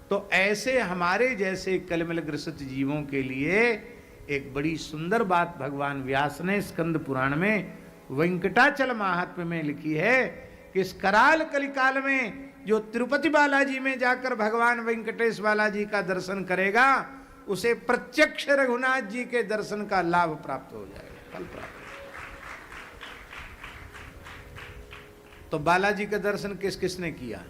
तो ऐसे हमारे जैसे कलमलग्रसित जीवों के लिए एक बड़ी सुंदर बात भगवान व्यास ने स्कंद पुराण में वेंकटाचल महात्म्य में लिखी है कि इस कराल कलिकाल में जो तिरुपति बालाजी में जाकर भगवान वेंकटेश बालाजी का दर्शन करेगा उसे प्रत्यक्ष रघुनाथ जी के दर्शन का लाभ प्राप्त हो जाएगा, फल प्राप्त। तो बालाजी का दर्शन किस किसने किया?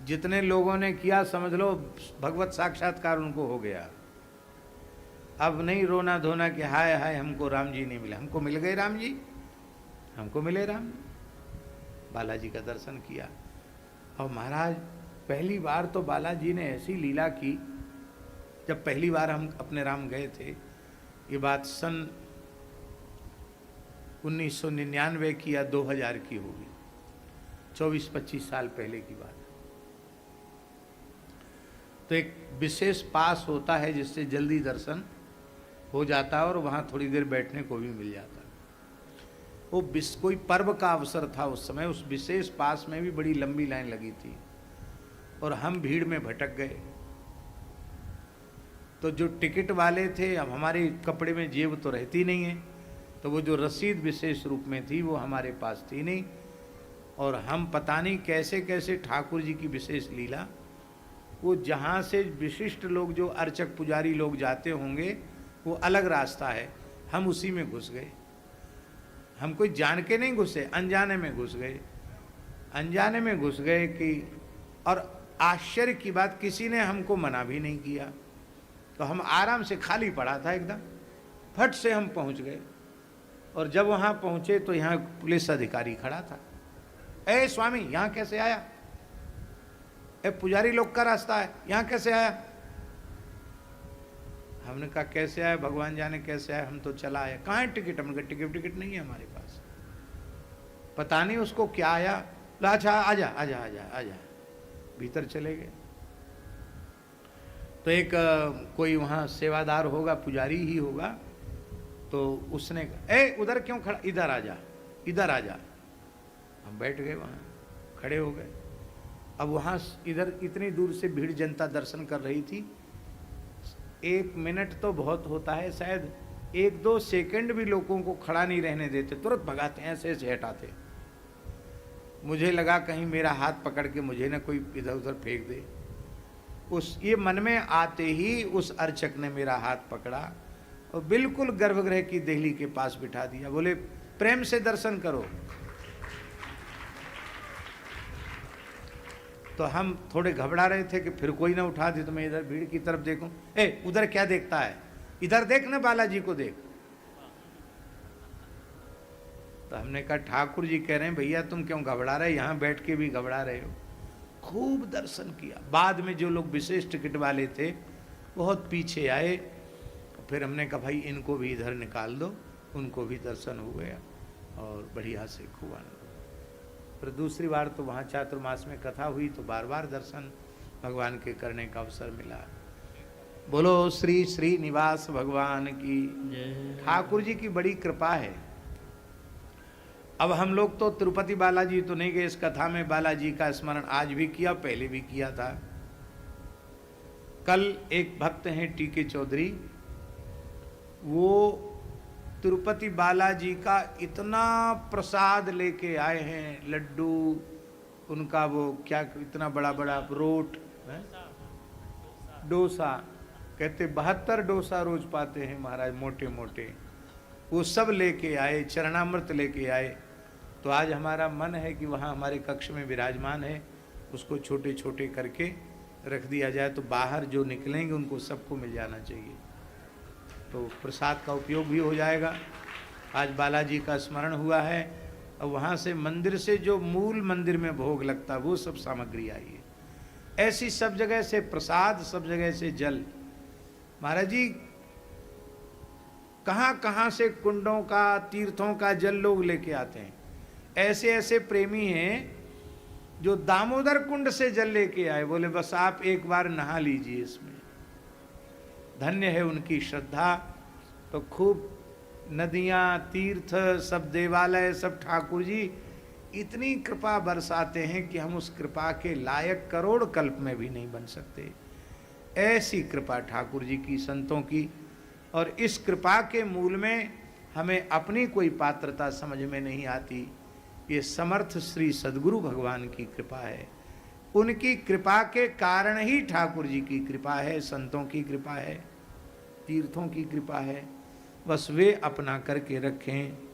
जितने लोगों ने किया समझ लो भगवत साक्षात्कार उनको हो गया। अब नहीं रोना धोना कि हाय हाय हमको राम जी नहीं मिले। हमको मिल गए राम जी, हमको मिले राम। बालाजी का दर्शन किया। और महाराज पहली बार तो बालाजी ने ऐसी लीला की, जब पहली बार हम अपने राम गए थे, ये बात सन 1999 की या 2000 की होगी, 24-25 साल पहले की बात। तो एक विशेष पास होता है जिससे जल्दी दर्शन हो जाता है और वहाँ थोड़ी देर बैठने को भी मिल जाता है। वो कोई पर्व का अवसर था उस समय, उस विशेष पास में भी बड़ी लंबी लाइन लगी थी और हम भीड़ में भटक गए। तो जो टिकट वाले थे, अब हमारे कपड़े में जेब तो रहती नहीं है, तो वो जो रसीद विशेष रूप में थी वो हमारे पास थी नहीं। और हम पता नहीं कैसे कैसे ठाकुर जी की विशेष लीला, वो जहाँ से विशिष्ट लोग जो अर्चक पुजारी लोग जाते होंगे वो अलग रास्ता है, हम उसी में घुस गए। हम कोई जान के नहीं घुसे, अनजाने में घुस गए। अनजाने में घुस गए कि, और आश्चर्य की बात किसी ने हमको मना भी नहीं किया। तो हम आराम से, खाली पड़ा था एकदम, फट से हम पहुंच गए। और जब वहाँ पहुँचे तो यहाँ पुलिस अधिकारी खड़ा था। ए स्वामी यहाँ कैसे आया? ए पुजारी लोग का रास्ता है, यहाँ कैसे आया? हमने कहा कैसे आया, भगवान जाने कैसे आया, हम तो चला आया। कहाँ है टिकट? हमने कहा टिकट नहीं है हमारे पास। पता नहीं उसको क्या आया। अच्छा आजा आजा आजा आजा, भीतर चले गए। तो एक कोई वहाँ सेवादार होगा, पुजारी ही होगा, तो उसने ए उधर क्यों खड़ा, इधर आजा, इधर आजा। हम बैठ गए, वहाँ खड़े हो गए। अब वहाँ इधर इतनी दूर से भीड़ जनता दर्शन कर रही थी। 1 मिनट तो बहुत होता है, शायद 1-2 सेकंड भी लोगों को खड़ा नहीं रहने देते, तुरंत भगाते हैं, ऐसे ऐसे हटाते। मुझे लगा कहीं मेरा हाथ पकड़ के मुझे ना कोई इधर उधर फेंक दे। ये मन में आते ही उस अर्चक ने मेरा हाथ पकड़ा और बिल्कुल गर्भगृह की देहली के पास बिठा दिया। बोले प्रेम से दर्शन करो। तो हम थोड़े घबरा रहे थे कि फिर कोई ना उठा दे, तो मैं इधर भीड़ की तरफ देखूं, ए उधर क्या देखता है, इधर देख ना, बालाजी को देख। तो हमने कहा ठाकुर जी कह रहे हैं भैया तुम क्यों घबरा रहे, यहाँ बैठ के भी घबरा रहे हो। खूब दर्शन किया। बाद में जो लोग विशेष टिकट वाले थे बहुत पीछे आए, फिर हमने कहा भाई इनको भी इधर निकाल दो, उनको भी दर्शन हो गया और बढ़िया से खूब आनंद। फिर दूसरी बार तो वहाँ चातुर्मास में कथा हुई तो बार बार दर्शन भगवान के करने का अवसर मिला। बोलो श्री श्रीनिवास भगवान की। ठाकुर जी की बड़ी कृपा है। अब हम लोग तो तिरुपति बालाजी तो नहीं गए, इस कथा में बालाजी का स्मरण आज भी किया, पहले भी किया था। कल एक भक्त हैं टीके चौधरी, वो तिरुपति बालाजी का इतना प्रसाद लेके आए हैं, लड्डू, उनका वो क्या इतना बड़ा बड़ा रोट है, डोसा, कहते 72 डोसा रोज पाते हैं महाराज, मोटे मोटे, वो सब लेके आए, चरणामृत लेके आए। तो आज हमारा मन है कि वहाँ हमारे कक्ष में विराजमान है, उसको छोटे छोटे करके रख दिया जाए, तो बाहर जो निकलेंगे उनको सबको मिल जाना चाहिए, तो प्रसाद का उपयोग भी हो जाएगा। आज बालाजी का स्मरण हुआ है और वहाँ से मंदिर से जो मूल मंदिर में भोग लगता वो सब सामग्री आई है। ऐसी सब जगह से प्रसाद, सब जगह से जल। महाराज जी कहाँ कहाँ से कुंडों का, तीर्थों का जल लोग लेके आते हैं। ऐसे ऐसे प्रेमी हैं जो दामोदर कुंड से जल लेके आए, बोले बस आप एक बार नहा लीजिए इसमें। धन्य है उनकी श्रद्धा। तो खूब नदियाँ, तीर्थ, सब देवालय, सब ठाकुर जी इतनी कृपा बरसाते हैं कि हम उस कृपा के लायक करोड़ कल्प में भी नहीं बन सकते। ऐसी कृपा ठाकुर जी की, संतों की। और इस कृपा के मूल में हमें अपनी कोई पात्रता समझ में नहीं आती। ये समर्थ श्री सद्गुरु भगवान की कृपा है। उनकी कृपा के कारण ही ठाकुर जी की कृपा है, संतों की कृपा है, तीर्थों की कृपा है। बस वे अपना करके रखें।